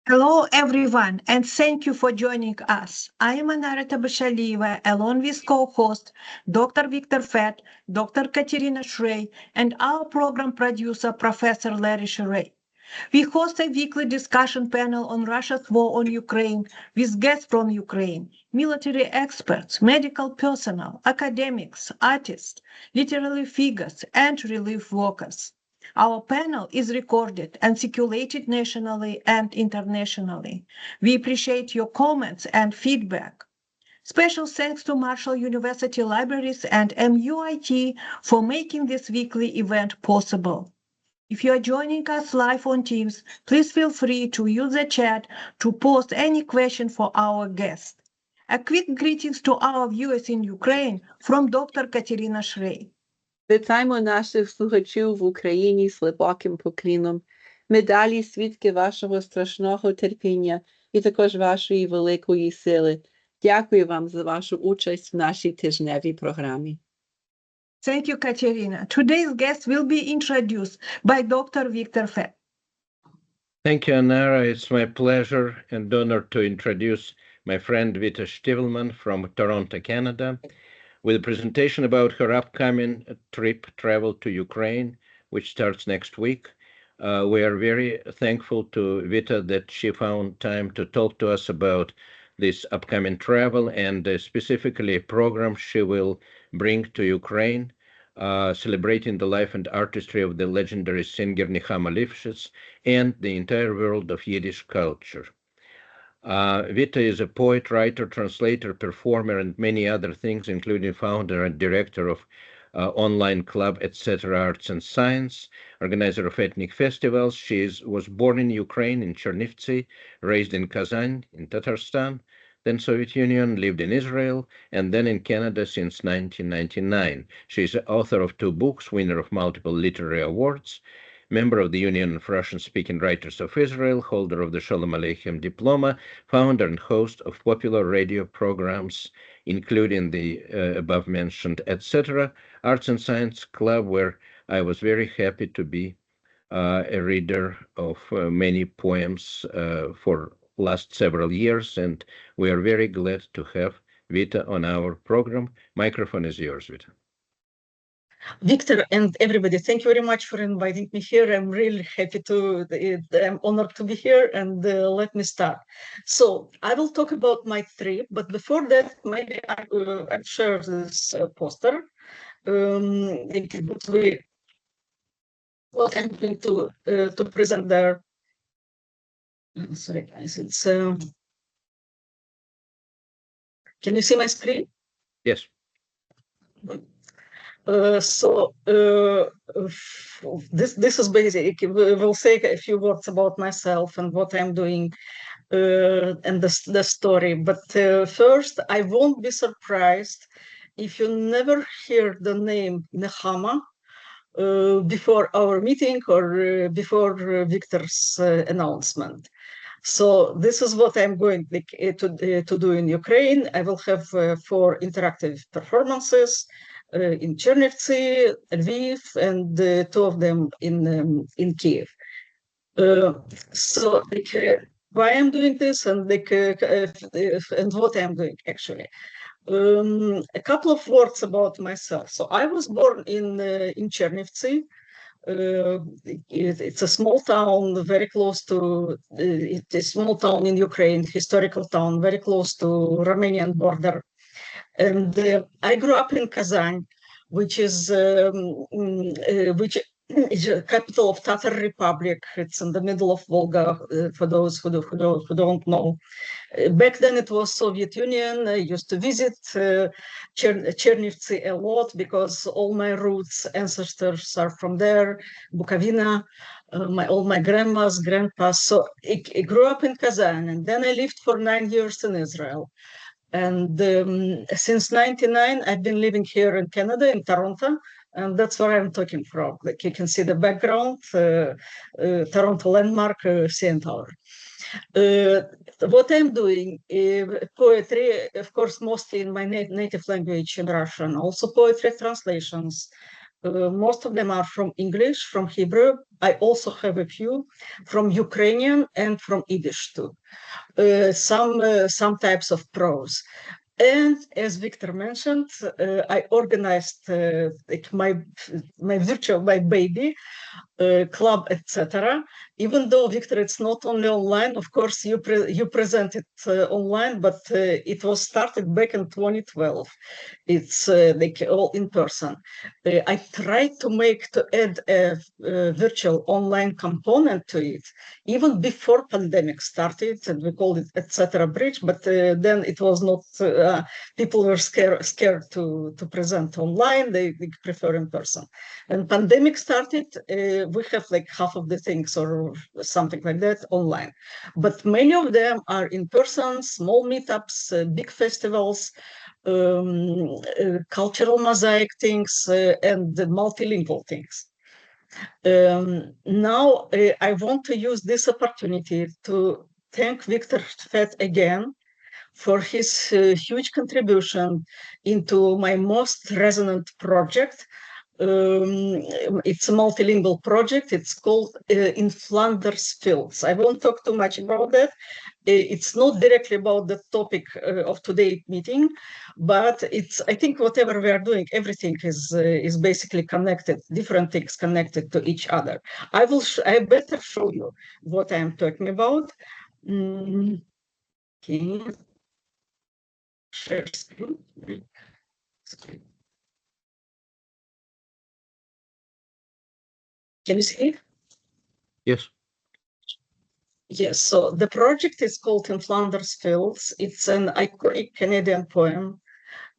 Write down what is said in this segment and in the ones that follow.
Hello, everyone, and thank you for joining us. I am Anarita Bashalieva, along with co-host Dr. Victor Fett, Dr. Katerina Shrey, and our program producer, Professor Larry Sherey. We host a weekly discussion panel on Russia's war on Ukraine with guests from Ukraine, military experts, medical personnel, academics, artists, literary figures, and relief workers. Our panel is recorded and circulated nationally and internationally. We appreciate your comments and feedback. Special thanks to Marshall University Libraries and MUIT for making this weekly event possible. If you are joining us live on Teams, please feel free to use the chat to post any question for our guest. A quick greetings to our viewers in Ukraine from Dr. Katerina Shrey. Вітаємо наших слухачів в Україні з глибоким поклоном. Ми далі свідки вашого страшного терпіння і також вашої великої сили. Дякую вам за вашу участь в нашій тижневій програмі. Thank you, Katerina. Today's guest will be introduced by Dr. Victor Fett. Thank you, Anara. It's my pleasure and honor to introduce my friend Vita Shtivelman from Toronto, Canada, with a presentation about her upcoming travel to Ukraine, which starts next week. We are very thankful to Vita that she found time to talk to us about this upcoming travel and specifically a program she will bring to Ukraine, celebrating the life and artistry of the legendary singer Nechama Lifshitz and the entire world of Yiddish culture. Vita is a poet, writer, translator, performer, and many other things, including founder and director of online club EtCetera Arts and Science, organizer of ethnic festivals. She was born in Ukraine, in Chernivtsi, raised in Kazan, in Tatarstan, then Soviet Union, lived in Israel, and then in Canada since 1999. She is author of 2 books, winner of multiple literary awards, member of the Union of Russian-Speaking Writers of Israel, holder of the Sholem Aleichem Diploma, founder and host of popular radio programs, including the above-mentioned EtCetera Arts and Science Club, where I was very happy to be a reader of many poems for last several years, and we are very glad to have Vita on our program. Microphone is yours, Vita. Victor and everybody, thank you very much for inviting me here. I'm really happy I'm honored to be here, and let me start. So I will talk about my trip, but before that, maybe I'll share this poster. What I'm going to present there. Sorry, guys, it's... Can you see my screen? Yes. This is basic. We'll say a few words about myself and what I'm doing and the story. But first, I won't be surprised if you never hear the name Nechama before our meeting or before Victor's announcement. So this is what I'm going to do in Ukraine. I will have 4 interactive performances in Chernivtsi, Lviv, and 2 of them in Kiev. So why I'm doing this and and what I'm doing actually. A couple of words about myself. So I was born in Chernivtsi. It's a small town, very close to. It's a small town in Ukraine, historical town, very close to Romanian border. And I grew up in Kazan, which is the capital of Tatar Republic. It's in the middle of Volga, for those who don't know. Back then it was Soviet Union. I used to visit Chernivtsi a lot because all my roots, ancestors are from there, Bukovina, all my grandmas, grandpas. So I grew up in Kazan, and then I lived for 9 years in Israel. And since 1999, I've been living here in Canada, in Toronto, and that's where I'm talking from. Like you can see the background, Toronto landmark, CN Tower. What I'm doing, poetry, of course, mostly in my native language in Russian, also poetry translations, Most of them are from English, from Hebrew. I also have a few from Ukrainian and from Yiddish too. Some types of prose. And as Victor mentioned, I organized like my baby club, EtCetera. Even though, Victor, it's not only online, of course, you present it online, but it was started back in 2012. It's like all in person. I tried to add a virtual online component to it, even before pandemic started, and we called it EtCetera Bridge, but then it was not, people were scared to present online, they prefer in person. When pandemic started, we have like half of the things or something like that online, but many of them are in person, small meetups, big festivals, cultural mosaic things, and the multilingual things. Now I want to use this opportunity to thank Victor Fett again for his huge contribution into my most resonant project. It's a multilingual project. It's called In Flanders Fields. I won't talk too much about that. It's not directly about the topic of today's meeting, but I think whatever we are doing, everything is basically connected, different things connected to each other. I better show you what I'm talking about. Okay. Share screen. Can you see? Yes. Yes, so the project is called In Flanders Fields. It's an iconic Canadian poem,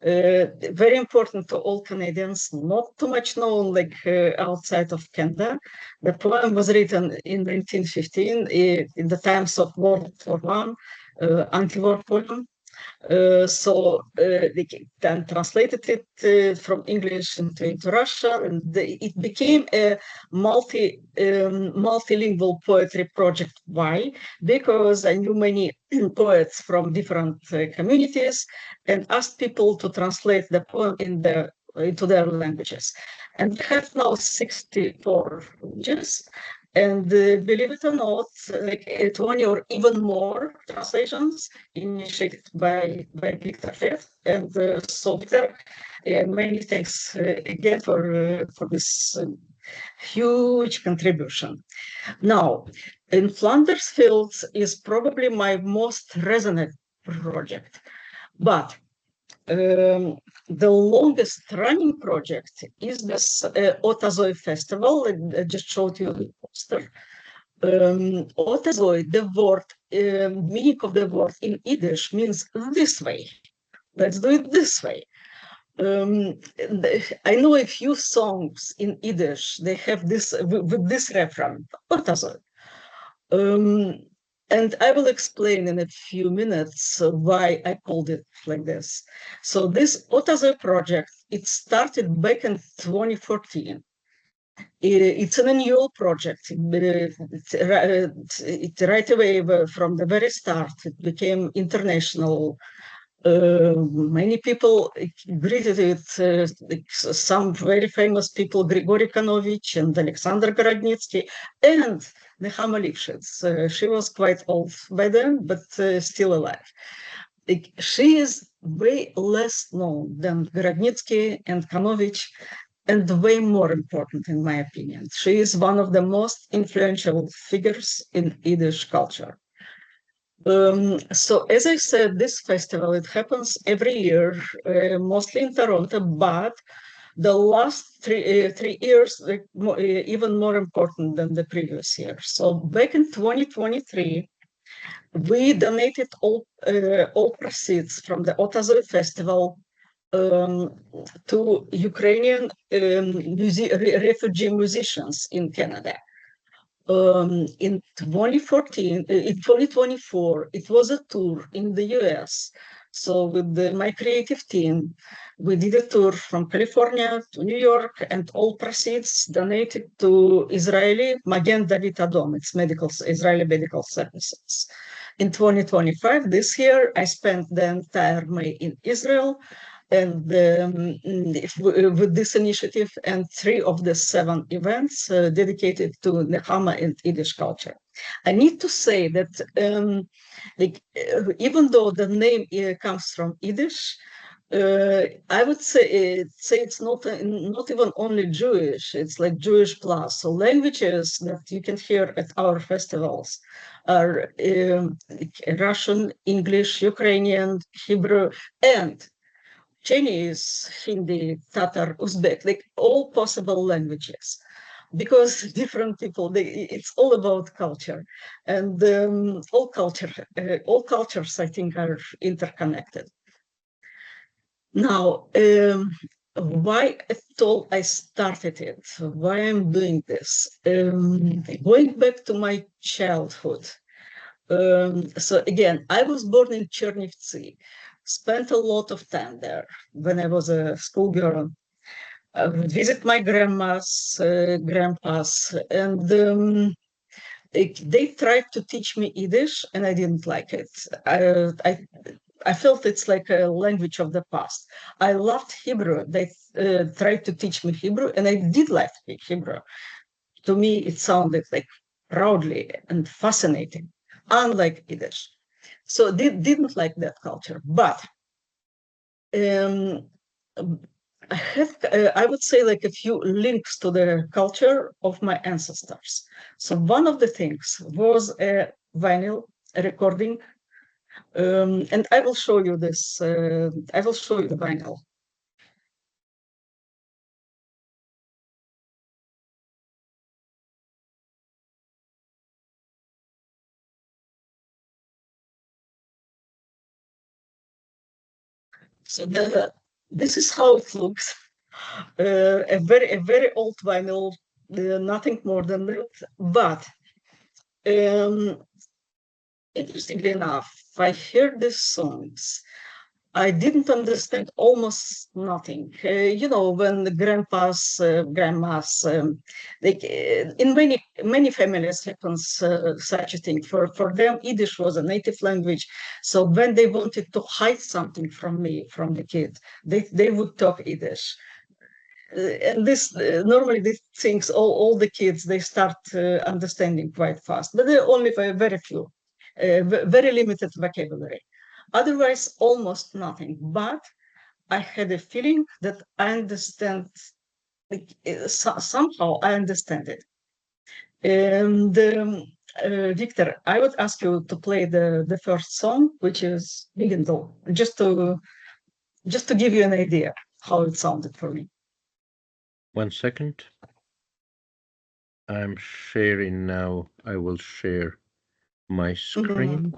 very important to all Canadians, not too much known like outside of Canada. The poem was written in 1915 in the times of World War I, anti-war poem. They then translated it from English into Russian, and it became a multilingual poetry project. Why? Because I knew many poets from different communities and asked people to translate the poem into their languages. And we have now 64 languages. And believe it or not, like 20 or even more translations initiated by Victor Fett. And so Victor, many thanks again for this huge contribution. Now, In Flanders Fields is probably my most resonant project, but the longest running project is this Otazoi festival. I just showed you the poster. Otazoi, the word, meaning of the word in Yiddish means this way. Let's do it this way. I know a few songs in Yiddish, they have this with this refrain, Otazoi. And I will explain in a few minutes why I called it like this. So this Otazoi project, it started back in 2014. It's an annual project. It right away from the very start, it became international. Many people greeted it, some very famous people, Grigory Kanovich and Alexander Gorodnitsky, and Nechama Lifshitz. She was quite old by then, but still alive. She is way less known than Gorodnitsky and Kanovich, and way more important, in my opinion. She is one of the most influential figures in Yiddish culture. So as I said, this festival, it happens every year, mostly in Toronto, but the last three years, even more important than the previous year. So back in 2023, we donated all proceeds from the Otazoi festival to Ukrainian refugee musicians in Canada. In 2024, it was a tour in the US. So with my creative team, we did a tour from California to New York, and all proceeds donated to Israeli Magen David Adom, it's Israeli medical services. In 2025, this year, I spent the entire May in Israel, And with this initiative and 3 of the 7 events dedicated to Nechama and Yiddish culture. I need to say that even though the name comes from Yiddish, I would say it's not even only Jewish. It's like Jewish plus. So languages that you can hear at our festivals are Russian, English, Ukrainian, Hebrew, and Chinese, Hindi, Tatar, Uzbek, like all possible languages. Because different people, it's all about culture, and all cultures, I think, are interconnected. Now, why at all I started it? Why I'm doing this? Going back to my childhood. So again, I was born in Chernivtsi, spent a lot of time there when I was a schoolgirl. I would visit my grandmas, grandpas, and they tried to teach me Yiddish, and I didn't like it. I felt it's like a language of the past. I loved Hebrew. They tried to teach me Hebrew, and I did like Hebrew. To me, it sounded like proudly and fascinating, unlike Yiddish. So they didn't like that culture. But I have, I would say, like a few links to the culture of my ancestors. So one of the things was a vinyl recording. And I will show you this. I will show you the vinyl. So this is how it looks. A very old vinyl, nothing more than that. But interestingly enough, I heard these songs. I didn't understand almost nothing. When the grandpas, grandmas, in many families happens such a thing. For them, Yiddish was a native language. So when they wanted to hide something from me, from the kid, they would talk Yiddish. And this normally these things, all the kids, they start understanding quite fast, but they're only very few, very limited vocabulary. Otherwise, almost nothing. But I had a feeling that I understand, somehow I understand it. And Victor, I would ask you to play the first song, which is Big and Low, just to give you an idea how it sounded for me. 1 second. I'm sharing now. I will share my screen.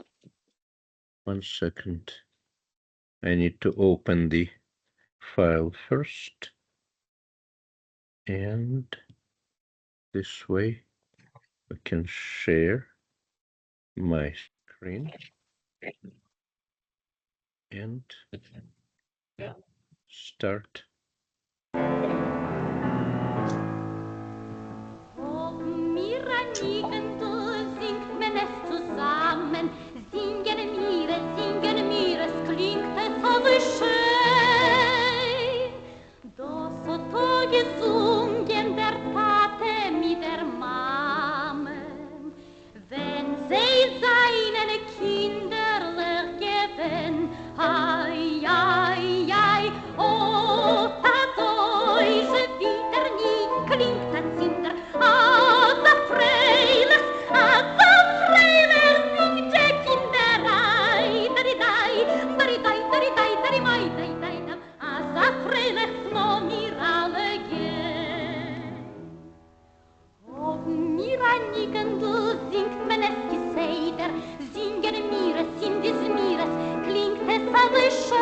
1 second. I need to open the file first. And this way I can share my screen and start. Singt man es zusammen, singen wir, es klingt es so schön. Das hat gesungen der Tate mit der Mame, wenn sie seinen Kinderlich geben, ai, ai, ai, oh, Tatoi, sie wieder nie klingt ein Zinder, singt man es geseder, singen wir es in des Meeres, klingt es alles schön.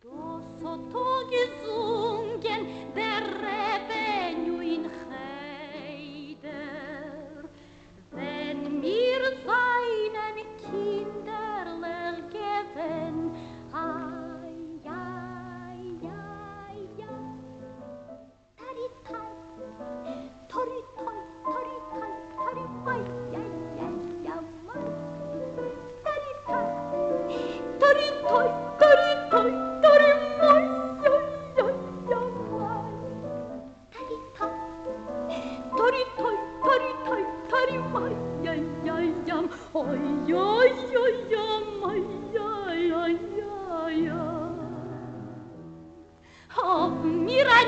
Das hat gesungen der Rebenu in Heider, wenn wir seinen Kinderler geben, ai, ai, ai.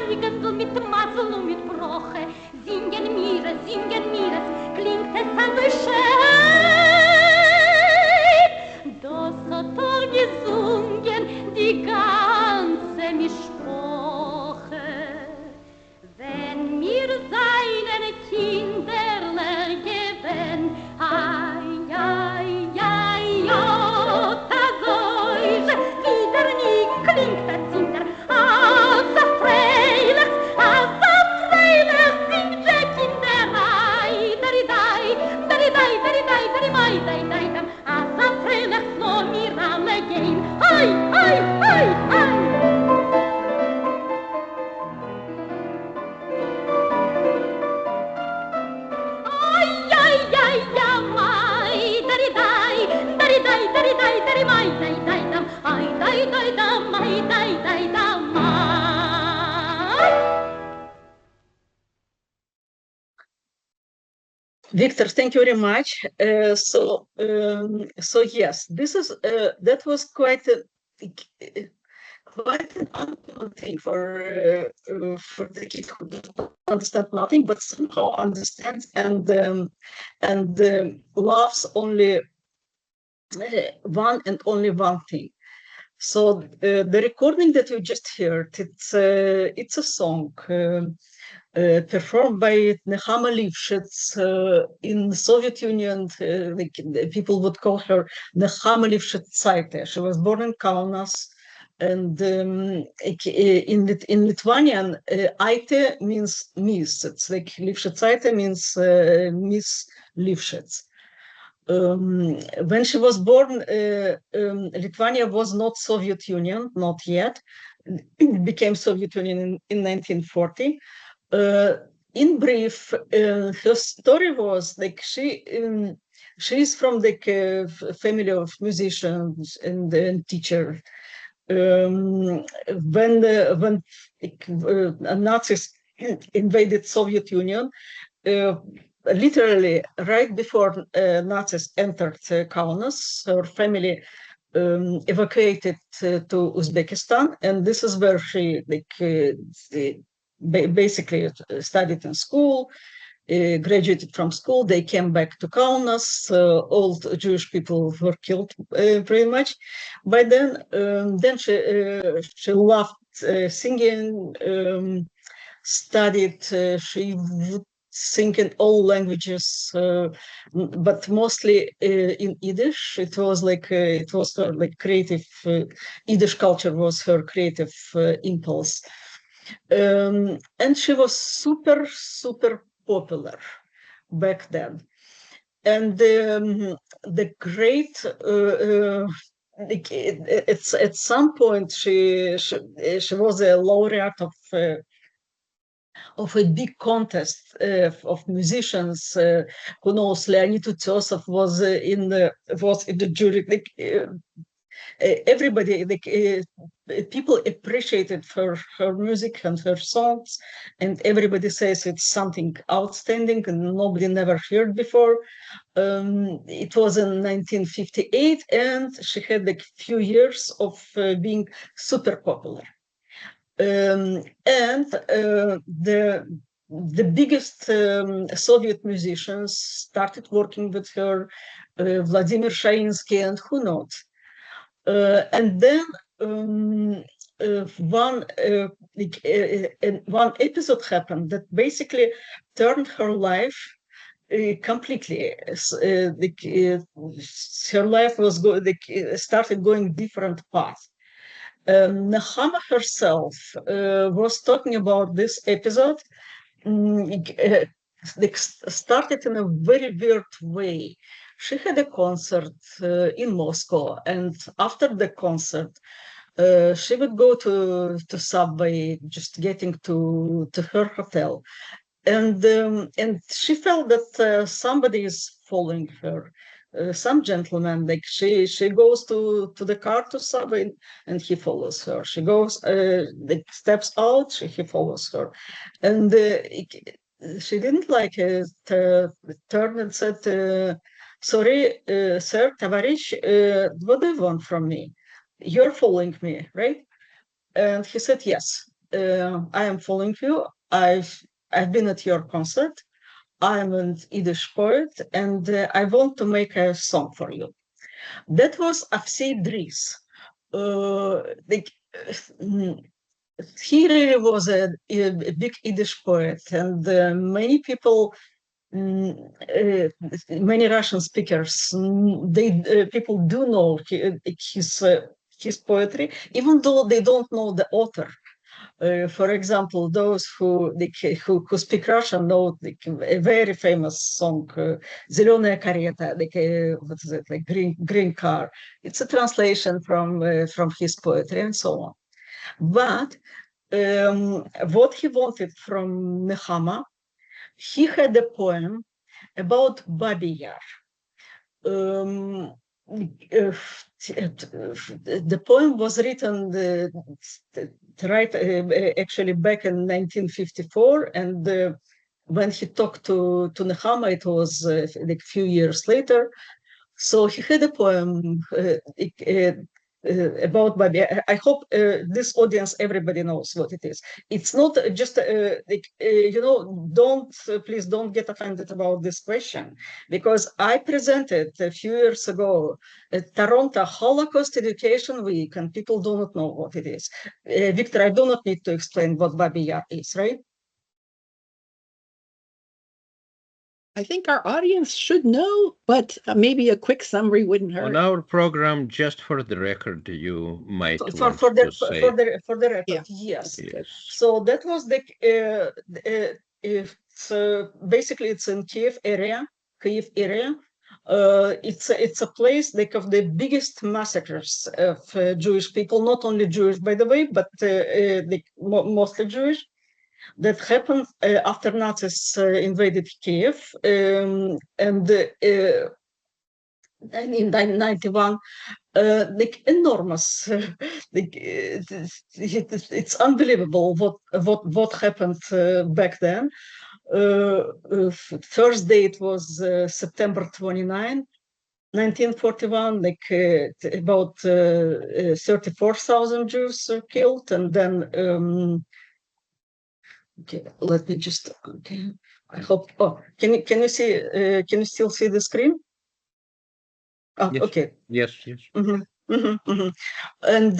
Heigensel mit Masel und mit Broche. Singen mir es, klingt es aber schön. Das hat gesungen die ganze Mischproche. Wenn mir seinen Kinderler geben, ai, ai, ai, oh, das euch wieder nie klingt das Zinder. Als a Freilich singt der Kinderei, dari-dai, dari-dai, dari-dai, dari-mai, dai-dai, dam. Als a Freilich so mir alle gehen, ai, ai, ai, ai. Victor, thank you very much. So yes, this is that was quite an uncommon thing for the kid who doesn't understand nothing but somehow understands and loves only one and only one thing. So the recording that you just heard, it's a song performed by Nechama Lifshitz in the Soviet Union. People would call her Nechama Lifshitz. She was born in Kaunas, and in Lithuanian, Aite means Miss. It's like Lifshitz means Miss Lifshitz. When she was born, Lithuania was not Soviet Union, not yet. It became Soviet Union in 1940. In brief, her story was like she is from the family of musicians and teachers. When Nazis invaded Soviet Union, literally right before Nazis entered Kaunas, her family evacuated to Uzbekistan, and this is where she basically studied in school, graduated from school. They came back to Kaunas. All Jewish people were killed pretty much. By then, she loved singing, studied. She would sing in all languages, but mostly in Yiddish. It was her creative. Yiddish culture was her creative impulse. And she was super popular back then. And the great, at some point, she was a laureate of a big contest of musicians. Who knows? Leonid Utesov was in the jury. Everybody, people appreciated her music and her songs, and everybody says it's something outstanding and nobody never heard before. It was in 1958, and she had a few years of being super popular. And the biggest Soviet musicians started working with her, Vladimir Shainsky and who knows. And then one episode happened that basically turned her life completely. Her life was started going different path. Nechama herself was talking about this episode. Started in a very weird way. She had a concert in Moscow, and after the concert, she would go to subway, just getting to her hotel, and she felt that somebody is following her. Some gentleman, like she goes to the car to subway, and he follows her. She goes, steps out, he follows her, and she didn't like it. Turned and said, "Sorry, sir, tavarish, what do you want from me? You're following me, right?" And he said, "Yes." I am following you. I've been at your concert. I'm an Yiddish poet, and I want to make a song for you. That was Afsei Dries. He really was a big Yiddish poet, and many people, many Russian speakers, people do know his poetry, even though they don't know the author. For example, those who speak Russian know a very famous song, "Зеленая карета," what is it, like green car. It's a translation from his poetry and so on. But what he wanted from Nechama, he had a poem about Babi Yar. The poem was written actually back in 1954, and when he talked to Nechama, it was like a few years later. So he had a poem about Babi. I hope this audience, everybody knows what it is. It's not just please don't get offended about this question, because I presented a few years ago at Toronto Holocaust Education Week, and people do not know what it is. Victor, I do not need to explain what Babi Yar is, right? I think our audience should know, but maybe a quick summary wouldn't hurt. On our program, just for the record, you might for to say. For the record, yes. So that was basically it's in Kiev area. It's a place like of the biggest massacres of Jewish people, not only Jewish, by the way, but mostly Jewish, that happened after Nazis invaded Kiev, and in 1991, enormous. It's unbelievable what happened back then. First date was September 29, 1941. About 34,000 Jews killed, and then. Okay, let me just. Okay, I hope. Oh, can you see? Can you still see the screen? Oh, yes. Okay. Yes. And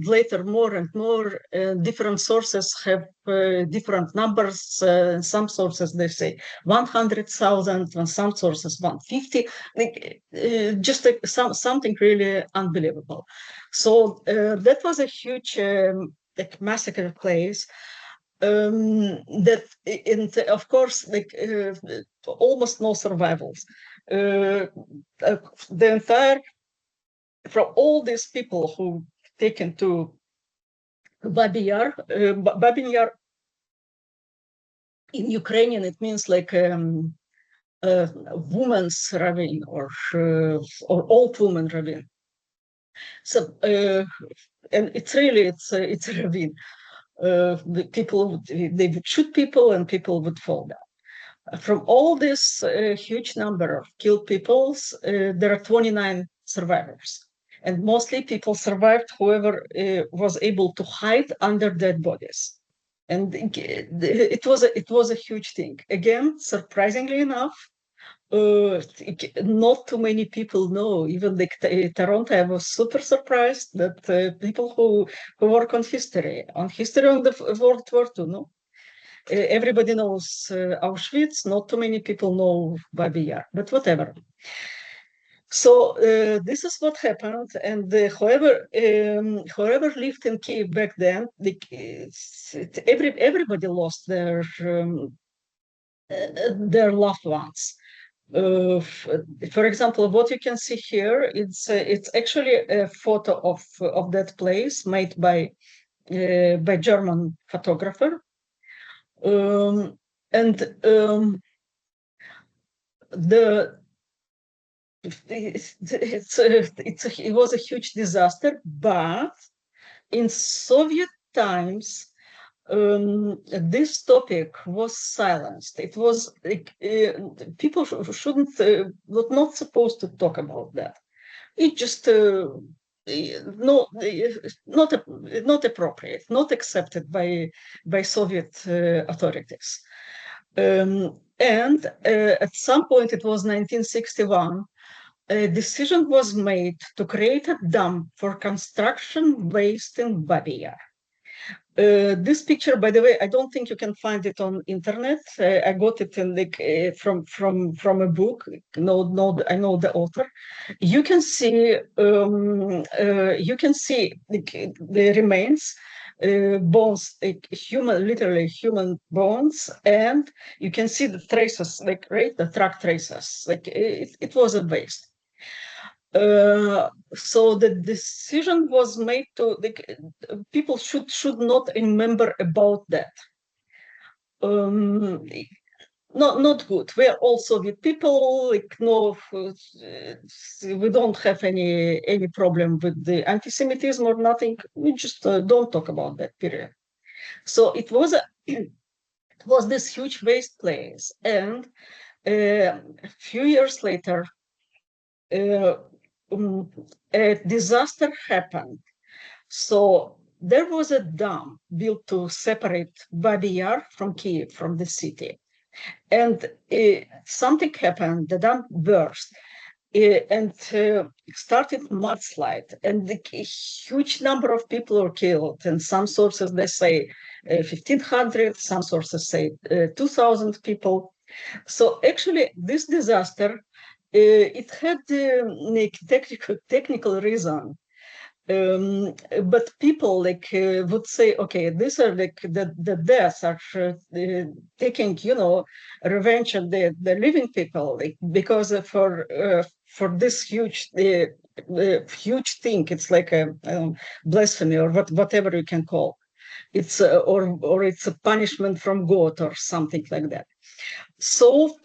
later, more and more different sources have different numbers. Some sources they say 100,000, and some sources 150. Just something really unbelievable. So that was a huge massacre place. That, and of course, almost no survivals. The entire, from all these people who taken to Babi Yar, in Ukrainian it means like woman's ravine, or old woman ravine. So and it's really it's a ravine. The people, they would shoot people and people would fall down. From all this huge number of killed peoples, there are 29 survivors, and mostly people survived whoever was able to hide under dead bodies. And it was a huge thing. Again, surprisingly enough, not too many people know. Even Toronto, I was super surprised that people who work on history of the World War II, no? Everybody knows Auschwitz. Not too many people know Babi Yar, but whatever. So this is what happened, and whoever lived in Kiev back then, everybody lost their loved ones. For example, what you can see here, it's actually a photo of that place made by German photographer, it was a huge disaster, but in Soviet times, this topic was silenced. It was people shouldn't, were not supposed to talk about that. It just not appropriate, not accepted by Soviet authorities. And at some point, it was 1961, a decision was made to create a dam for construction waste in Babi Yar. This picture, by the way, I don't think you can find it on internet. I got it in from a book. No, I know the author. You can see the remains, bones, literally human bones, and you can see the traces, the track traces. It was a waste. So the decision was made to people should not remember about that. Not good. We are all Soviet people. We don't have any problem with the anti-Semitism or nothing. We just don't talk about that period. So it was this huge waste place, and a few years later, a disaster happened. So there was a dam built to separate Babi Yar from Kiev, from the city. And something happened, the dam burst, and started mudslide, and a huge number of people were killed. And some sources, they say 1,500, some sources say 2,000 people. So actually, this disaster, it had technical reason, but people would say, okay, these are the deaths are taking revenge on the living people, because for this huge thing, it's like a blasphemy or whatever you can call it's or it's a punishment from God or something like that. So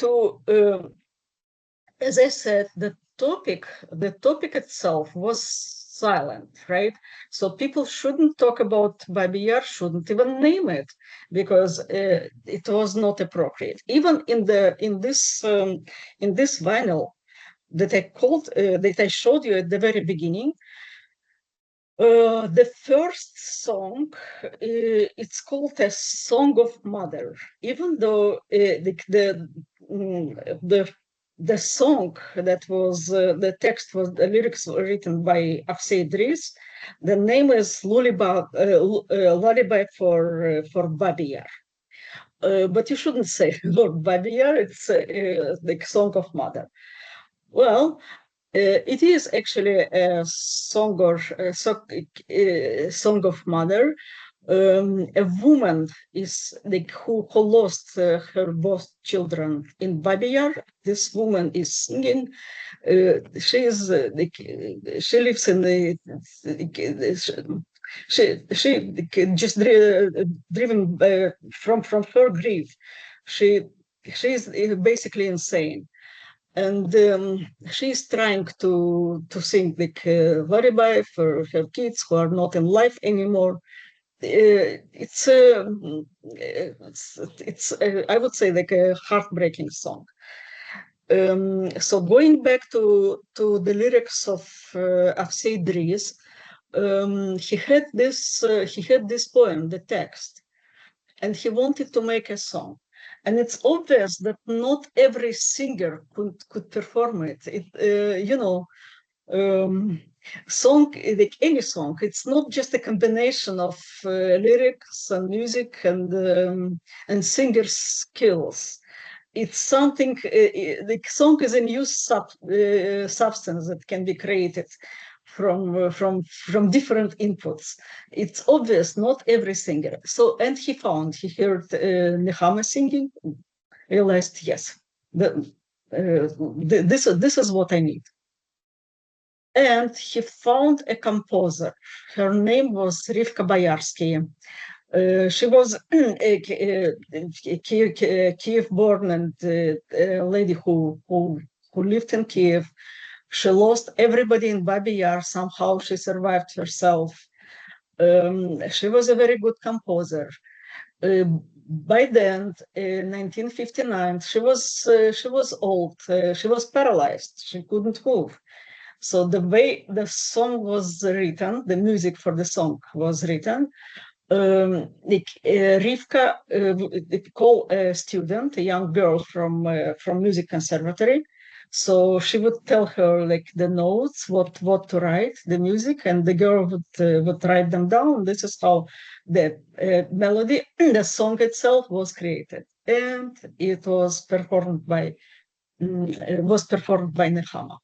as I said, the topic itself was silent, right? So people shouldn't talk about Babi Yar, shouldn't even name it, because it was not appropriate. Even in this vinyl that I showed you at the very beginning, the first song, it's called a Song of Mother, even though the song that was the text was the lyrics were written by Afsei Idris. The name is Lullaby for Babi Yar. But you shouldn't say Lord Babi Yar. It's the Song of Mother. Well, it is actually a song of mother. A woman is who lost her both children in Babi Yar. This woman is singing. She lives in the. She just driven from her grief. She is basically insane. And she's trying to sing lullaby for her kids who are not in life anymore. It's I would say like a heartbreaking song. So going back to the lyrics of Afsei Idris, he had this poem, the text, and he wanted to make a song. And it's obvious that not every singer could perform it. Song, like any song, it's not just a combination of lyrics and music and singer skills. It's something. The song is a new substance that can be created from different inputs. It's obvious, not every singer. So, and he heard Nechama singing, realized, yes, this is what I need. And he found a composer. Her name was Rivka Boyarsky. She was Kiev-born and a lady who lived in Kiev. She lost everybody in Babi Yar. Somehow she survived herself. She was a very good composer. By then, in 1959, she was old. She was paralyzed. She couldn't move. So the way the song was written, the music for the song was written, Rivka called a student, a young girl from music conservatory. So she would tell her like the notes, what to write, the music, and the girl would write them down. This is how the melody, the song itself was created, and it was performed by Nechama.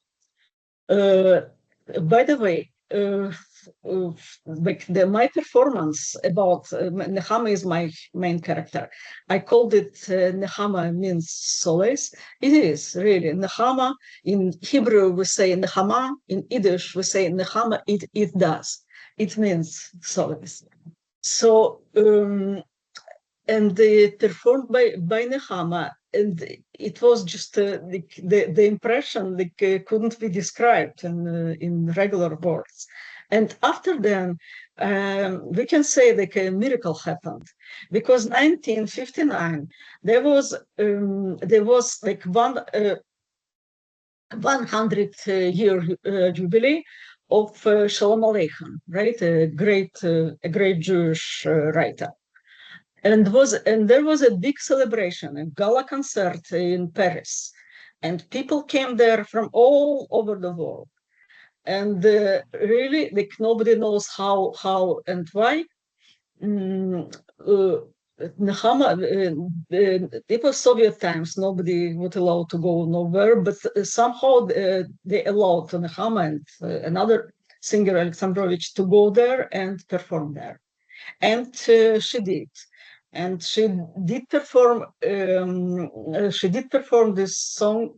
By the way, like my performance about Nechama is my main character. I called it Nechama Means Solace. It is really Nechama. In Hebrew we say Nechama. In Yiddish we say Nechama. It does. It means solace. So and performed by Nechama, and it was just the impression couldn't be described in regular words. And after then, we can say a miracle happened, because 1959 there was like 100-year jubilee of Sholem Aleichem, right? A great Jewish writer. And there was a big celebration, a gala concert in Paris, and people came there from all over the world. And really, like nobody knows how and why. Nechama, it was Soviet times. Nobody would allow to go nowhere, but somehow they allowed Nechama and another singer, Alexandrovich, to go there and perform there, and she did. And she did perform this song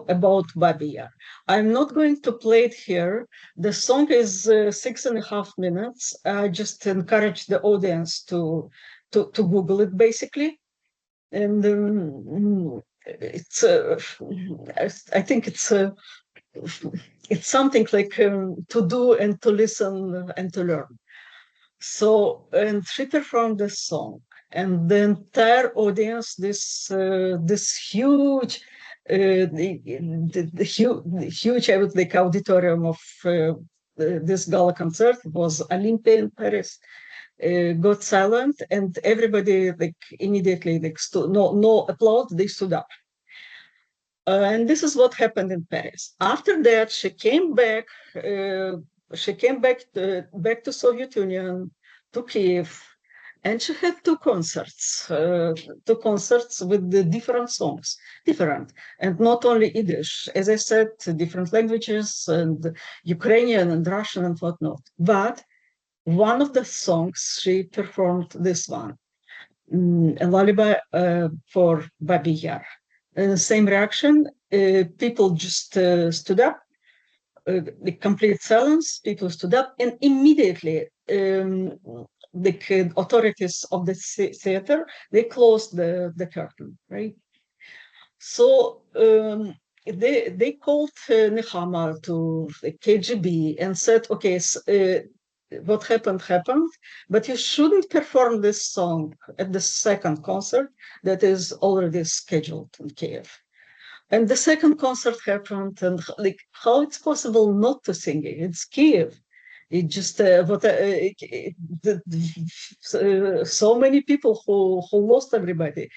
about Babi Yar. I'm not going to play it here. The song is 6.5 minutes. I just encourage the audience to Google it, basically. And it's I think it's something like to do and to listen and to learn. So, and she performed this song, and the entire audience, this huge, the huge, I would like, auditorium of this gala concert, was Olympia in Paris, got silent, and everybody immediately no applause, they stood up. And this is what happened in Paris. After that, she came back. She came back to Soviet Union, to Kiev, and she had two concerts with the different songs, and not only Yiddish, as I said, different languages, and Ukrainian and Russian and whatnot. But one of the songs she performed this one, a lullaby for Babi Yar. Same reaction. People just stood up. The complete silence. People stood up, and immediately the authorities of the theater, they closed the curtain, right? So they called Nechama to the KGB and said, okay, what happened, but you shouldn't perform this song at the second concert that is already scheduled in Kiev. And the second concert happened, and how it's possible not to sing it? It's Kiev. It just so many people who lost everybody,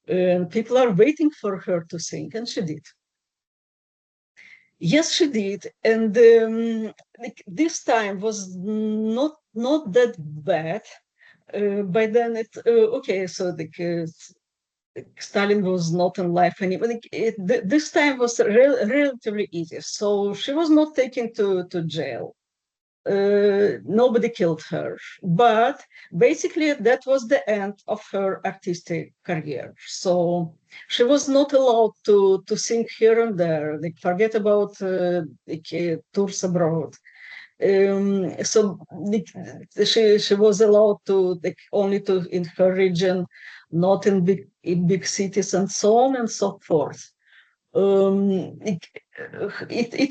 and people are waiting for her to sing, and she did. Yes, she did, and this time was not that bad. By then, okay. So Stalin was not in life anymore. This time was relatively easy. So she was not taken to jail. Nobody killed her, but basically that was the end of her artistic career. So she was not allowed to sing here and there. Forget about tours abroad. So she was allowed to only to in her region, not in big cities, and so on and so forth. It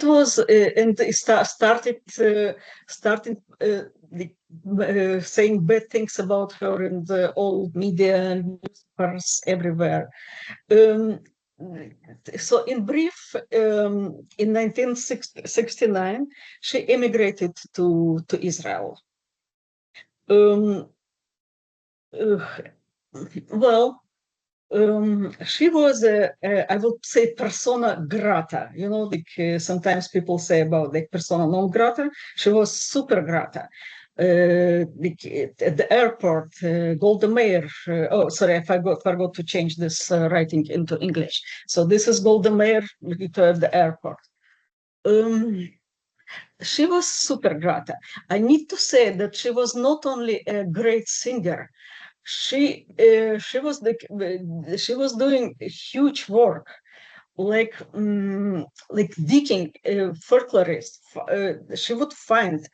was and it started saying bad things about her in the old media and newspapers everywhere. so in brief, in 1969, she immigrated to Israel. Well, she was I would say persona grata. You know, like sometimes people say about like persona non grata. She was super grata. At the airport, Golda Meir. Oh, sorry, I forgot to change this writing into English. So this is Golda Meir at the airport. She was super grata. I need to say that she was not only a great singer. She was doing huge work, like digging folklorist. She would find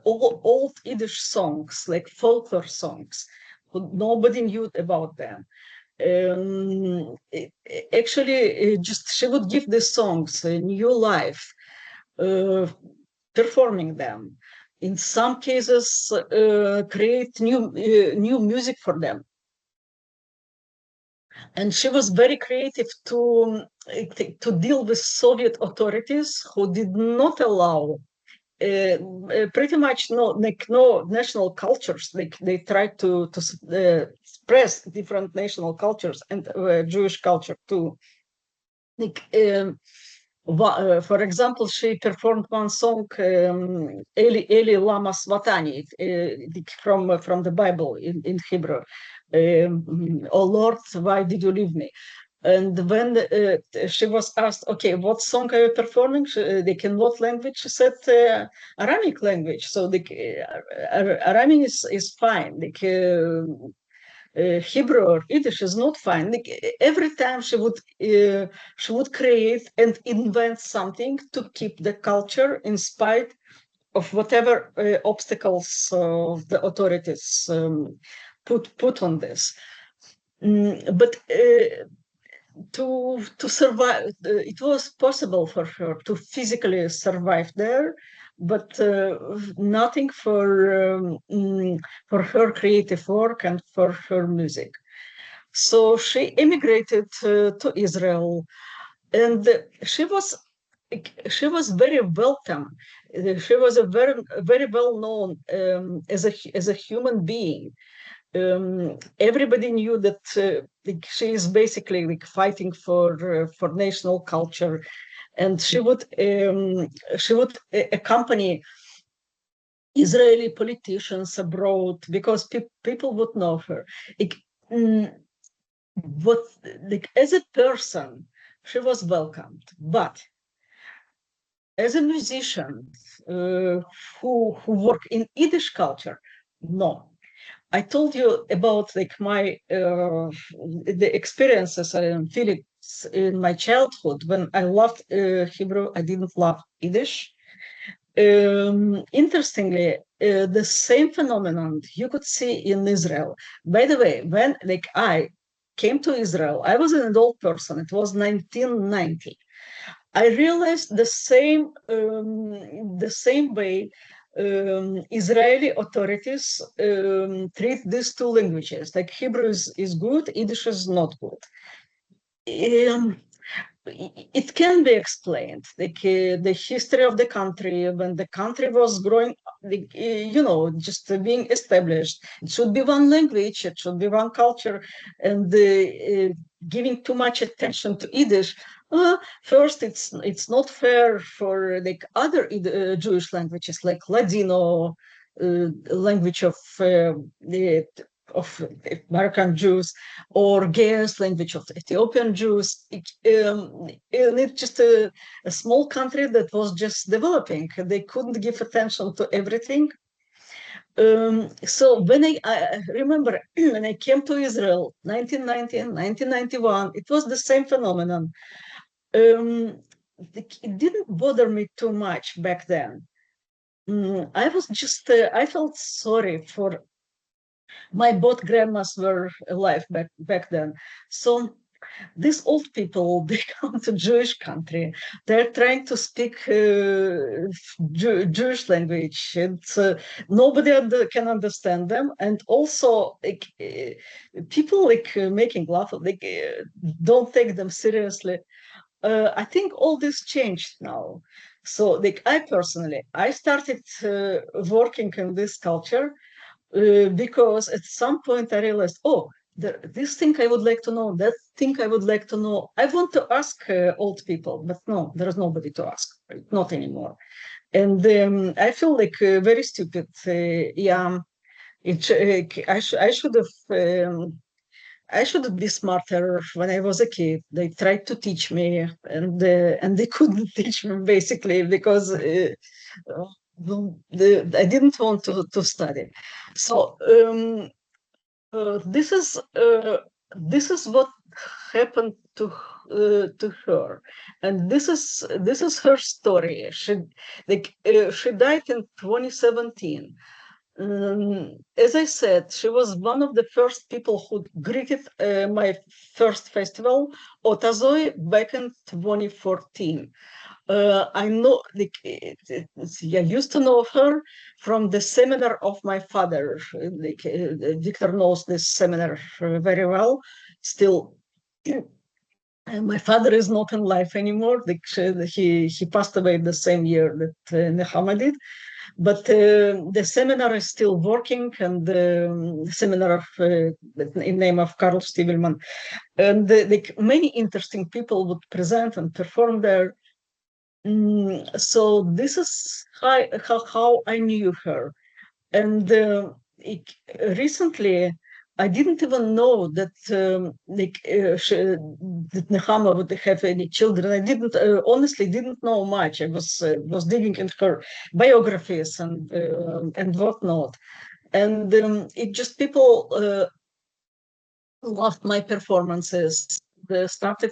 old Yiddish songs, like folklore songs, who nobody knew about them. Actually, just she would give these songs a new life, performing them. In some cases, create new music for them. And she was very creative to deal with Soviet authorities who did not allow pretty much no national cultures. They tried to express different national cultures and Jewish culture too. For example, she performed one song, Eli Eli Lama Svatani, from the Bible in Hebrew. Oh Lord, why did you leave me? And when she was asked, okay, what song are you performing? In what language? She said Aramic language. So Aramic is fine. Hebrew or Yiddish is not fine. Every time she would create and invent something to keep the culture in spite of whatever obstacles the authorities put on this. But to survive, it was possible for her to physically survive there, but nothing for her creative work and for her music. So she immigrated to Israel, and she was very welcome. She was a very well known as a human being. Everybody knew that she is basically fighting for national culture, and she would accompany Israeli politicians abroad because people would know her. As a person, she was welcomed, but as a musician who work in Yiddish culture, no. I told you about my the experiences and feelings in my childhood when I loved Hebrew. I didn't love Yiddish. Interestingly, the same phenomenon you could see in Israel. By the way, when I came to Israel, I was an adult person. It was 1990. I realized the same way Israeli authorities treat these two languages. Like Hebrew is good, Yiddish is not good. It can be explained, the history of the country, when the country was growing, just being established. It should be one language, it should be one culture, and giving too much attention to Yiddish. First, it's not fair for other Jewish languages, like Ladino language of American Jews, or Ge'ez language of Ethiopian Jews. It's just a small country that was just developing. They couldn't give attention to everything. So when I remember when I came to Israel, 1990 and 1991, it was the same phenomenon. It didn't bother me too much back then. I was just, I felt sorry for my both grandmas were alive back then. So these old people, they come to Jewish country. They're trying to speak Jewish language. It's nobody can understand them, and also like, people like making laugh. Like don't take them seriously. I think all this changed now. So, like I personally, I started working in this culture because at some point I realized, oh, this thing I would like to know, that thing I would like to know. I want to ask old people, but no, there is nobody to ask, right? Not anymore. And I feel like very stupid. Yeah, I should have. I should be smarter when I was a kid. They tried to teach me, and they couldn't teach me basically because I didn't want to study. So this is what happened to her, and this is her story. She died in 2017. As I said, she was one of the first people who greeted my first festival, Otazoi, back in 2014. I know, like, I used to know her from the seminar of my father. Like, Victor knows this seminar very well. Still, my father is not in life anymore. Like, he passed away the same year that Nechama did. But the seminar is still working, and the seminar in name of Karl Shtivelman, and like many interesting people would present and perform there. So this is how I knew her, and recently I didn't even know that that Nechama would have any children. I didn't honestly didn't know much. I was digging in her biographies and whatnot, and it just people loved my performances. They started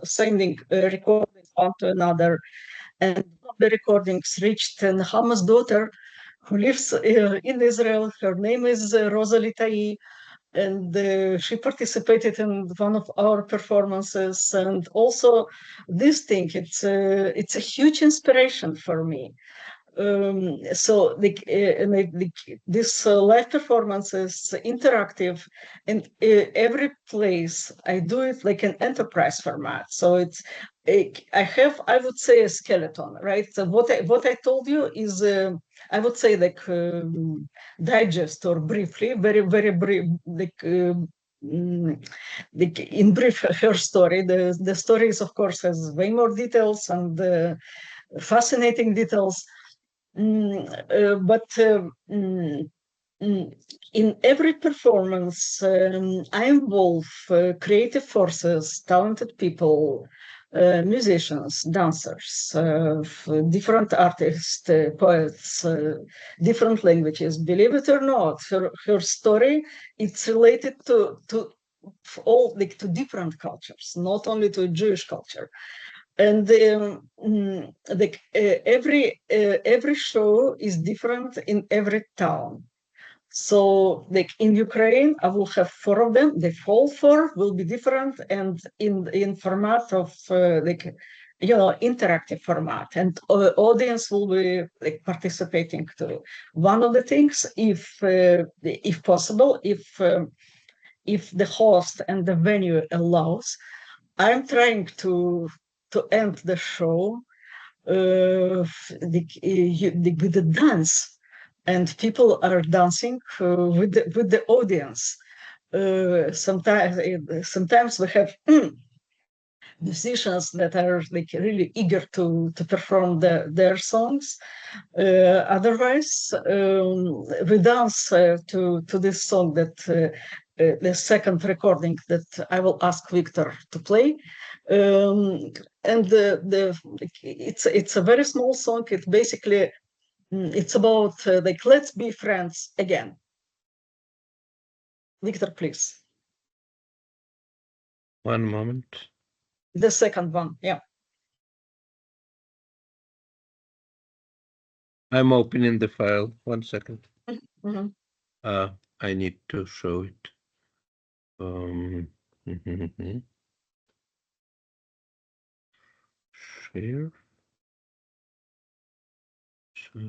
sending recordings one to another, and the recordings reached Nechama's daughter, who lives in Israel. Her name is Rosalie Tai, and she participated in one of our performances. And also, this thing, it's a huge inspiration for me. So this live performance is interactive, and every place I do it like an enterprise format. So it's I would say a skeleton, right? So what I told you is I would say like digest or briefly, very brief, like in brief her story. The story is of course has way more details and fascinating details. But in every performance, I involve creative forces, talented people, musicians, dancers, different artists, poets, different languages. Believe it or not, her story, it's related to all, like, to different cultures, not only to Jewish culture. And every show is different in every town. So, like in Ukraine, I will have 4 of them. The whole 4 will be different, and in format of interactive format, and audience will be like participating too. One of the things, if possible, if the host and the venue allows, I'm trying to end the show with the dance, and people are dancing with the audience. Sometimes we have musicians that are like really eager to perform their songs. Otherwise, we dance to this song that the second recording that I will ask Victor to play. And it's a very small song. It basically it's about like, let's be friends again. Victor, please. One moment. The second one, yeah. I'm opening the file. 1 second. Mm-hmm. I need to show it. share. So.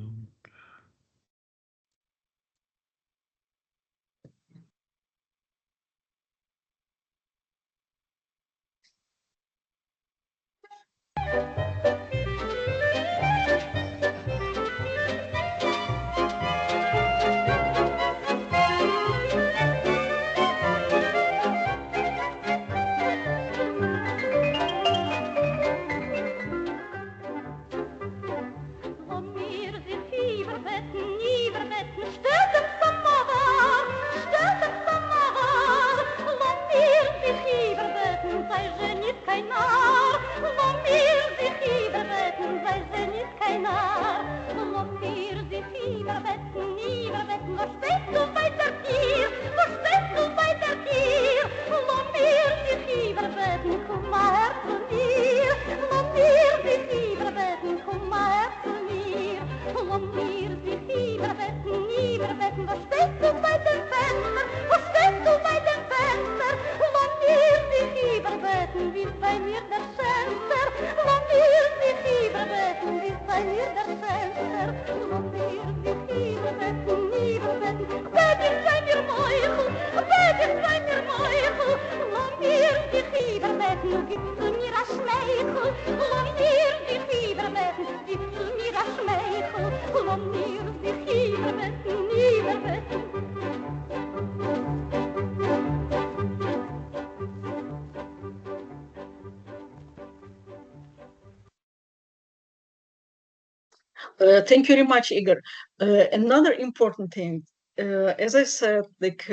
Thank you very much, Igor. Another important thing, as I said, like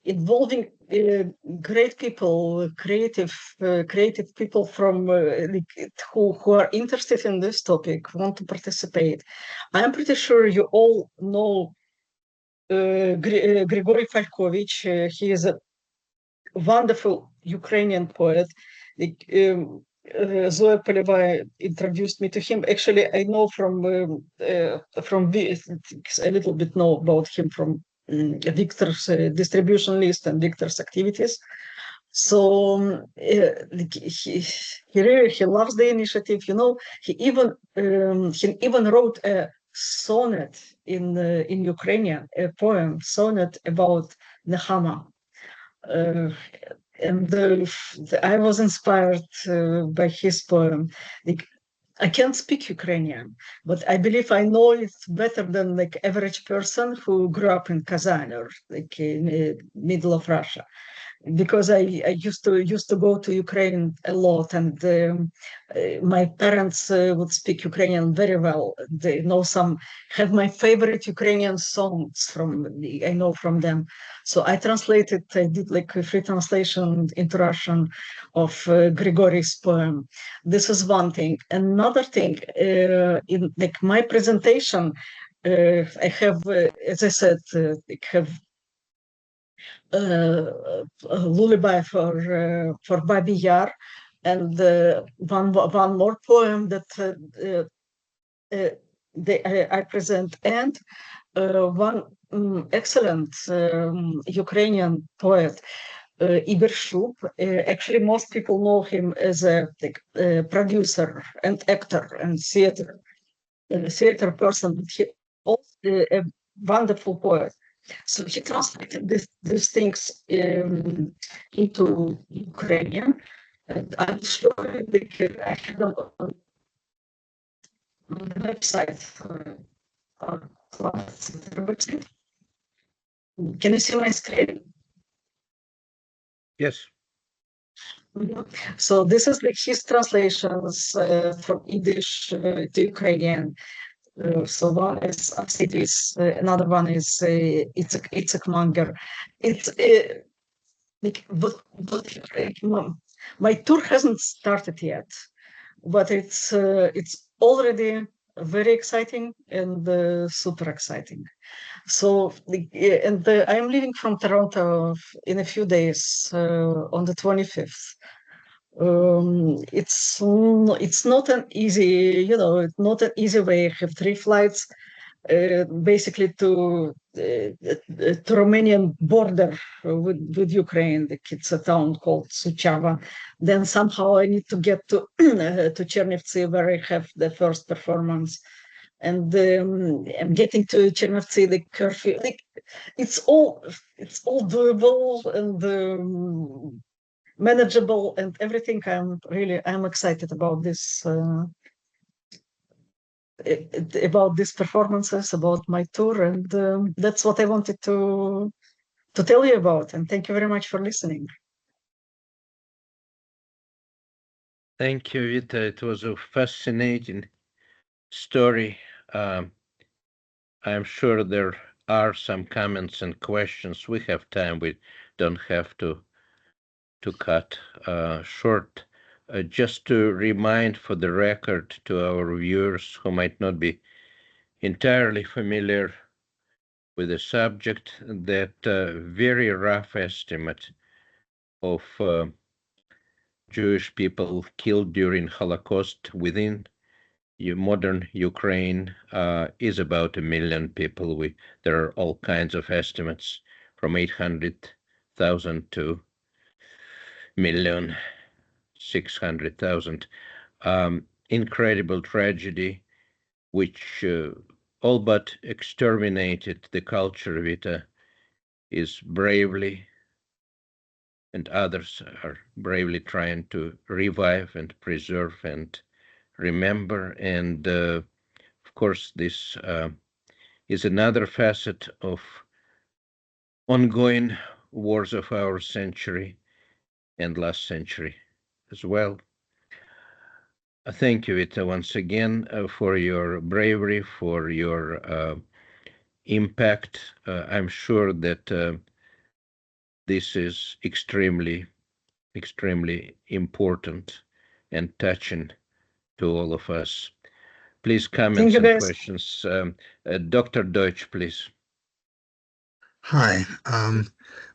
involving great people, creative people from who are interested in this topic, want to participate. I'm pretty sure you all know Grigory Falkovich. He is a wonderful Ukrainian poet. Zoya Poleva introduced me to him. Actually, I know from a little bit know about him from Victor's distribution list and Victor's activities. So he loves the initiative. You know, he even wrote a sonnet in Ukrainian, a poem sonnet about Nechama. And I was inspired by his poem. Like, I can't speak Ukrainian, but I believe I know it better than like average person who grew up in Kazan or like in the middle of Russia, because I used to go to Ukraine a lot, and my parents would speak Ukrainian very well. They know have my favorite Ukrainian songs I know from them. So I did like a free translation into Russian of Grigory's poem. This is one thing. Another thing, in like my presentation, I have, as I said, I have lullaby for Babi Yar, and one more poem that I present, and one excellent Ukrainian poet, Igor Shub. Actually, most people know him as a producer and actor and theater person, but he also a wonderful poet. So he translated these things into Ukrainian, and I'm sure I have them on the website. Can you see my screen? Yes. So this is like his translations from Yiddish to Ukrainian. So one is Absidis, another one is Itzhak Manger. It's my tour hasn't started yet, but it's already very exciting and super exciting. So I'm leaving from Toronto in a few days on the 25th. It's not an easy, it's not an easy way. I have 3 flights basically to Romanian border with Ukraine. It's a town called Suceava. Then somehow I need to get to to Chernivtsi, where I have the first performance. And I'm getting to Chernivtsi, the curfew. It's all doable and manageable and everything. I'm excited about this. About these performances, about my tour, and that's what I wanted to tell you about. And thank you very much for listening. Thank you, Vita. It was a fascinating story. I'm sure there are some comments and questions. We have time. We don't have to cut short. Just to remind for the record to our viewers who might not be entirely familiar with the subject, that very rough estimate of Jewish people killed during Holocaust within modern Ukraine is about 1 million people. There are all kinds of estimates from 800,000 to 1,600,000. Incredible tragedy, which all but exterminated the culture. Vita is bravely, and others are bravely trying to revive and preserve and remember. And of course, this is another facet of ongoing wars of our century and last century as well. Thank you, Vita, once again for your bravery, for your impact. I'm sure that this is extremely, extremely important and touching to all of us. Please, comments and questions. Dr. Deutsch, please. Hi.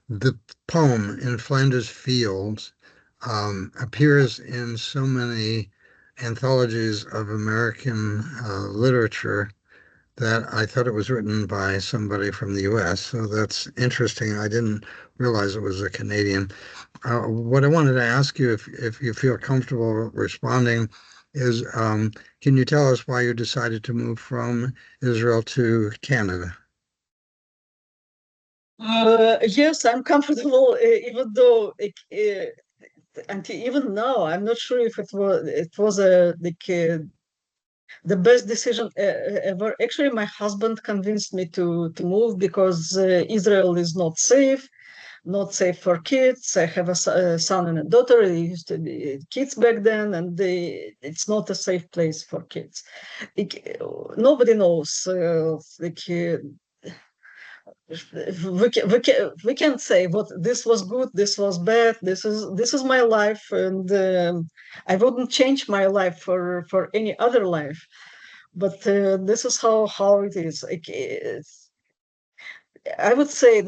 The poem In Flanders Fields appears in so many anthologies of American literature that I thought it was written by somebody from the U.S., so that's interesting. I didn't realize it was a Canadian. What I wanted to ask you, if you feel comfortable responding, is can you tell us why you decided to move from Israel to Canada? Yes, I'm comfortable, even though until even now, I'm not sure if it was the best decision ever. Actually, my husband convinced me to move because Israel is not safe for kids. I have a son and a daughter. They used to be kids back then, and it's not a safe place for kids. Nobody knows. We can't say what this was good, this was bad. This is my life, and I wouldn't change my life for any other life. But this is how it is. I would say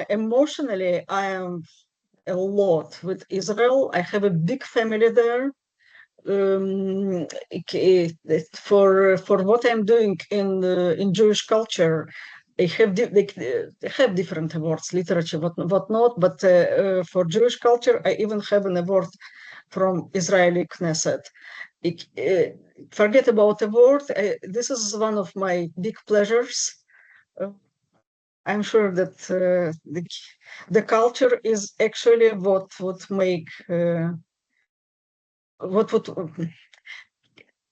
emotionally, I am a lot with Israel. I have a big family there. For what I'm doing in Jewish culture, they have different awards, literature, whatnot. But for Jewish culture, I even have an award from Israeli Knesset. Forget about award. This is one of my big pleasures. I'm sure that the culture is actually what would make what would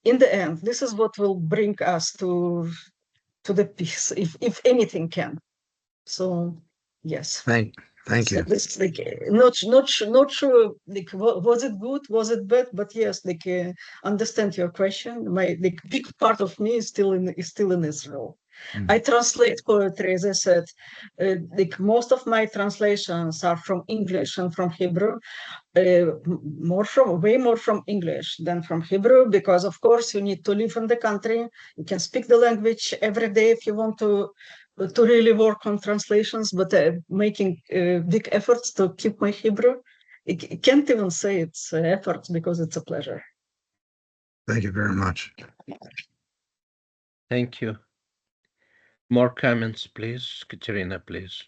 in the end, this is what will bring us to the peace, if anything can. So yes. Thank you. This not sure. Was it good? Was it bad? But yes, understand your question. The big part of me is still in Israel. I translate poetry, as I said. Most of my translations are from English and from Hebrew. Way more from English than from Hebrew, because of course you need to live in the country. You can speak the language every day if you want to really work on translations, but making big efforts to keep my Hebrew. I can't even say it's efforts because it's a pleasure. Thank you very much. Thank you. More comments, please. Katerina, please.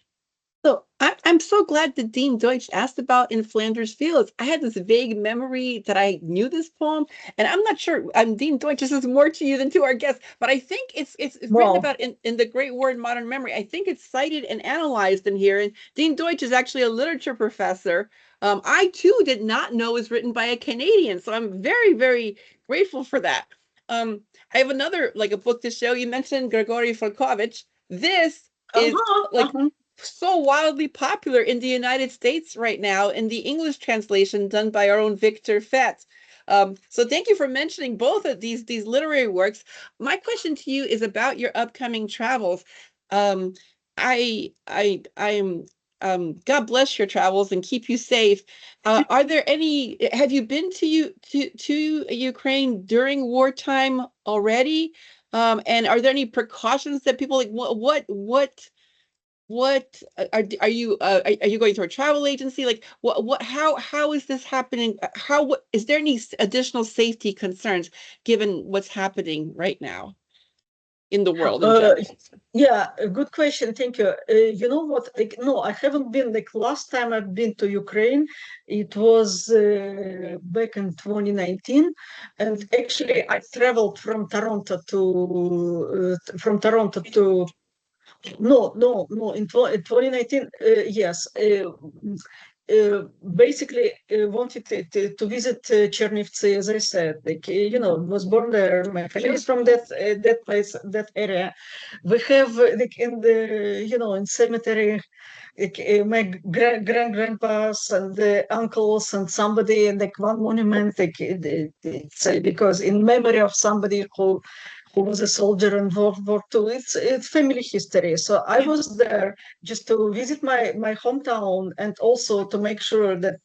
So I'm so glad that Dean Deutsch asked about In Flanders Fields. I had this vague memory that I knew this poem, and I'm not sure. Dean Deutsch, this is more to you than to our guests, but I think it's written Wow. about in the Great War in Modern Memory. I think it's cited and analyzed in here. And Dean Deutsch is actually a literature professor. I too did not know it was written by a Canadian, so I'm very, very grateful for that. I have another like a book to show. You mentioned Grigory Falkovich. This is like so wildly popular in the United States right now in the English translation done by our own Victor Fett. So thank you for mentioning both of these literary works. My question to you is about your upcoming travels. God bless your travels and keep you safe. Are there any? Have you been to Ukraine during wartime already? And are there any precautions that people like? What are you going through a travel agency? Like how is this happening? What is there any additional safety concerns given what's happening right now in the world in general? Yeah, a good question. Thank you. You know what? Like, no, I haven't been. Like last time I've been to Ukraine, it was back in 2019, and actually I traveled from Toronto to no. In 2019, yes. Basically, wanted to visit Chernivtsi, as I said. Like, was born there. My family is from that place, that area. We have like in the in cemetery, like, my grandpas and the uncles and somebody, and like one monument, like it's because in memory of somebody who was a soldier in World War II. It's family history. So I was there just to visit my hometown and also to make sure that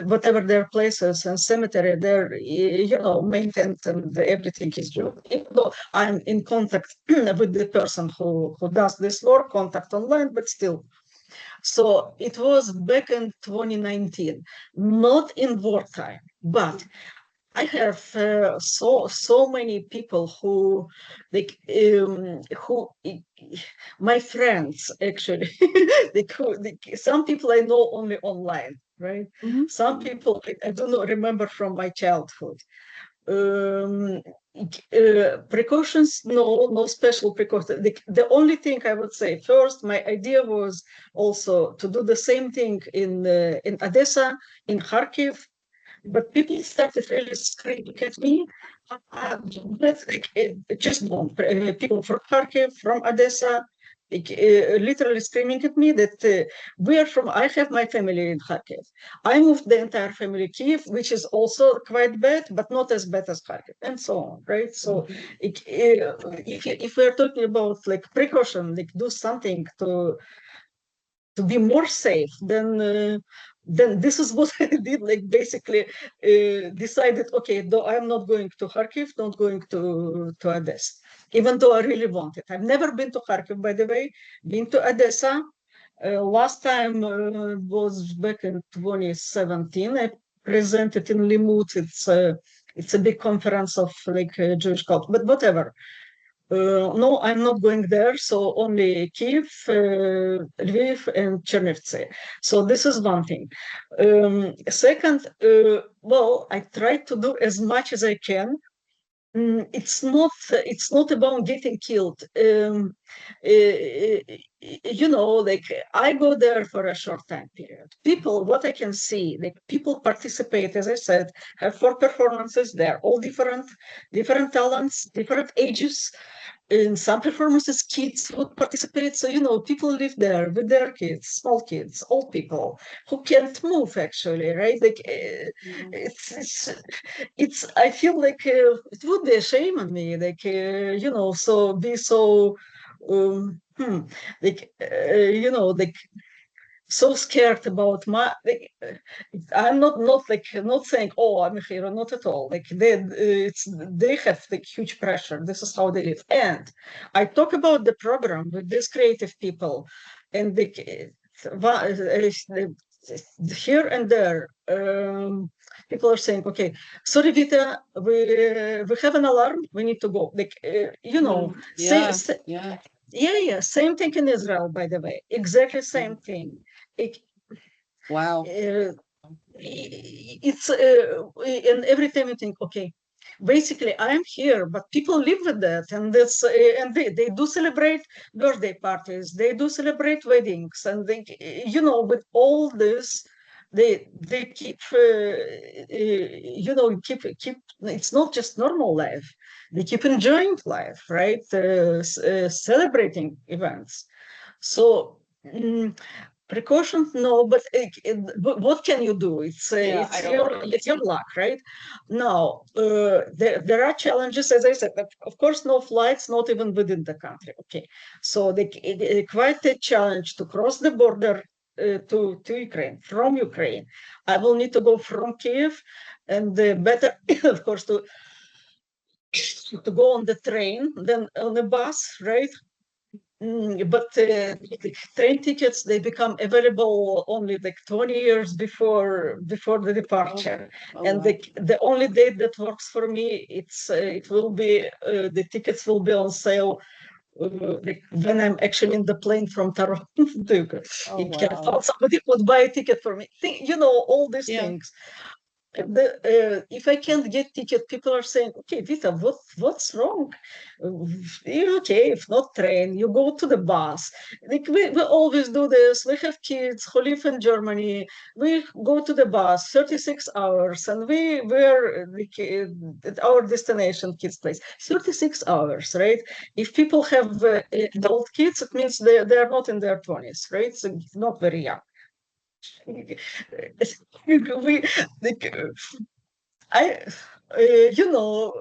whatever their places and cemetery, they're maintained and everything is good. Even though I'm in contact with the person who does this work, contact online, but still. So it was back in 2019, not in wartime, but I have so many people who my friends actually some people I know only online, right? Some people I do not remember from my childhood. Precautions, no special precautions. The only thing I would say first, my idea was also to do the same thing in Odessa, in Kharkiv, but people started really screaming at me. Just people from Kharkiv, from Odessa, literally screaming at me that I have my family in Kharkiv. I moved the entire family to Kiev, which is also quite bad, but not as bad as Kharkiv, and so on, right? So if we're talking about like precaution, like do something to be more safe, then this is what I did. Like basically decided, okay, though I'm not going to Kharkiv, not going to Odessa, even though I really wanted. I've never been to Kharkiv, by the way. Been to Odessa. Last time was back in 2017. I presented in Limut. It's a big conference of like Jewish culture, but whatever. No, I'm not going there. So only Kiev, Lviv, and Chernivtsi. So this is one thing. Second, well, I try to do as much as I can. It's not about getting killed. Like I go there for a short time period. People, what I can see, like people participate, as I said, have 4 performances. They're all different talents, different ages. In some performances, kids would participate. So, people live there with their kids, small kids, old people who can't move actually, right? Like it's I feel like it would be a shame on me, like, so be so, like, like so scared about my, like, I'm not saying, oh, I'm a hero, not at all. Like they have like huge pressure. This is how they live. And I talk about the program with these creative people, and here and there, people are saying, okay, sorry, Vita, we have an alarm, we need to go. Like, you know, Yeah, same thing in Israel, by the way, exactly same thing. Wow. It's and every time you think, okay, basically I'm here, but people live with that, and that's and they do celebrate birthday parties, they do celebrate weddings, and they, you know, with all this, they keep you know, keep it's not just normal life, they keep enjoying life, right? Celebrating events. So precautions, no, but what can you do? It's your luck, right? Now, there are challenges, as I said, but of course, no flights, not even within the country. Okay, so quite a challenge to cross the border to Ukraine, from Ukraine. I will need to go from Kiev, and better, of course, to go on the train than on a bus, right? But the train tickets, they become available only like 20 years before the departure. And the only date that works for me, it will be the tickets will be on sale when I'm actually in the plane from Toronto to Ukraine. Somebody would buy a ticket for me. You know, all these things. If I can't get ticket, people are saying, okay, Vita, what's wrong? Okay, if not train, you go to the bus. Like we always do this. We have kids who live in Germany. We go to the bus 36 hours, and we're at our destination, kids' place. 36 hours, right? If people have adult kids, it means they're not in their 20s, right? So not very young. We, like, you know,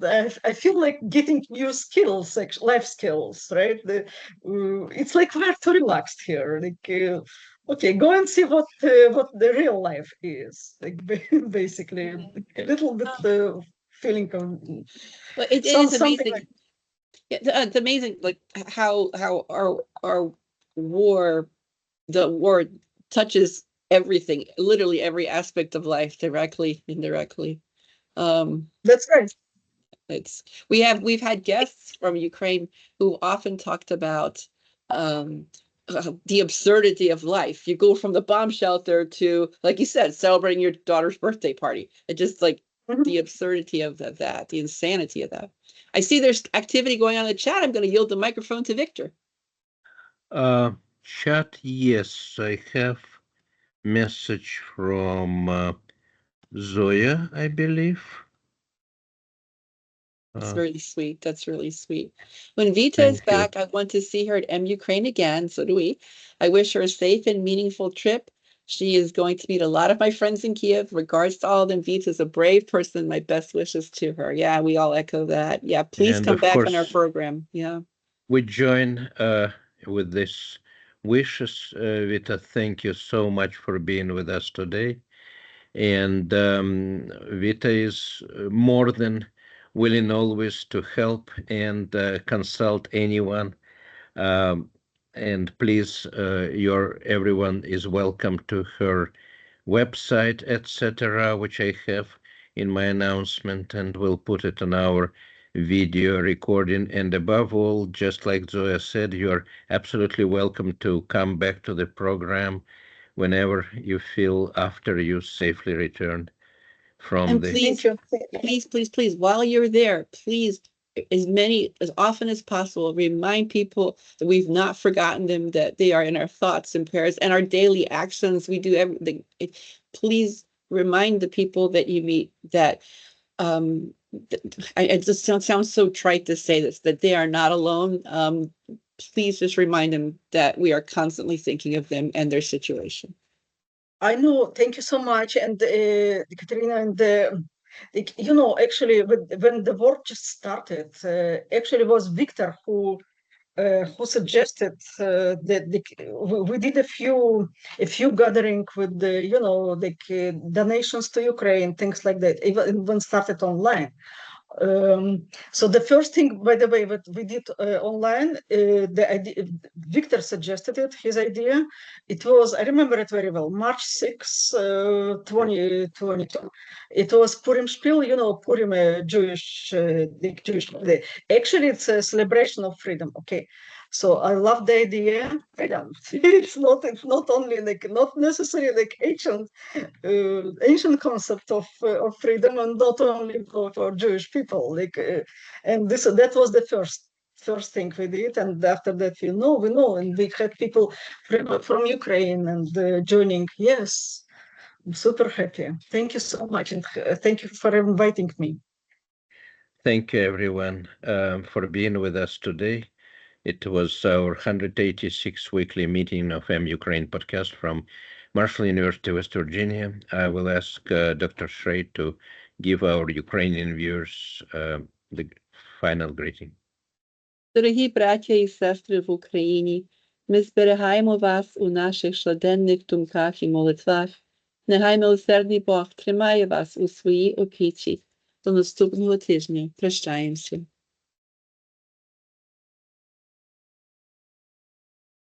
I feel like getting new skills, life skills, right? It's like we're too relaxed here. Like, okay, go and see what the real life is. Like, basically, a little bit feeling of. But it is amazing. Like, it's amazing, like how our war, the war touches everything, literally every aspect of life, directly, indirectly. That's right. We've had guests from Ukraine who often talked about the absurdity of life. You go from the bomb shelter to, like you said, celebrating your daughter's birthday party. It just like the absurdity of that, the insanity of that. I see there's activity going on in the chat. I'm going to yield the microphone to Victor. Chat, yes, I have message from Zoya, I believe. That's really sweet. That's really sweet. When Vita is back, I want to see her at MUkraine again. So do we. I wish her a safe and meaningful trip. She is going to meet a lot of my friends in Kiev. Regards to all of them. Vita is a brave person. My best wishes to her. Yeah, we all echo that. Yeah, please come back on our program. Yeah. We join with this wishes. Vita, thank you so much for being with us today. And Vita is more than willing always to help and consult anyone. And please, everyone is welcome to her website, EtCetera, which I have in my announcement, and we'll put it on our video recording. And above all, just like Zoya said, you're absolutely welcome to come back to the program whenever you feel after you safely return from and please, while you're there, please, as often as possible, remind people that we've not forgotten them, that they are in our thoughts and prayers and our daily actions. We do everything. Please remind the people that you meet that it just sounds so trite to say this, that they are not alone. Please just remind them that we are constantly thinking of them and their situation. I know. Thank you so much. And Katerina, and you know, actually, when the war just started, actually it was Victor who suggested that we did a few gathering with the, you know, donations to Ukraine, things like that. Even started online. So the first thing, by the way, what we did online, the idea, Victor suggested it, his idea. It was, I remember it very well, March 6, 2022. It was Purim Spiel, you know, Purim, Jewish day. Actually, it's a celebration of freedom. Okay. So I love the idea. It's not only like, not necessarily like ancient concept of freedom, and not only for Jewish people. And that was the first thing we did. And after that, we know, and we had people from Ukraine and joining. Yes, I'm super happy. Thank you so much, and thank you for inviting me. Thank you, everyone, for being with us today. It was our 186th weekly meeting of MUkraine podcast from Marshall University, West Virginia. I will ask Dr. Shrey to give our Ukrainian viewers the final greeting. Дорогі браття і сестри в Україні, ми зберігаємо вас у наших щоденних думках і молитвах. Нехай милосердний Бог тримає вас у своїй опіці. До наступного тижня. Прощаємося.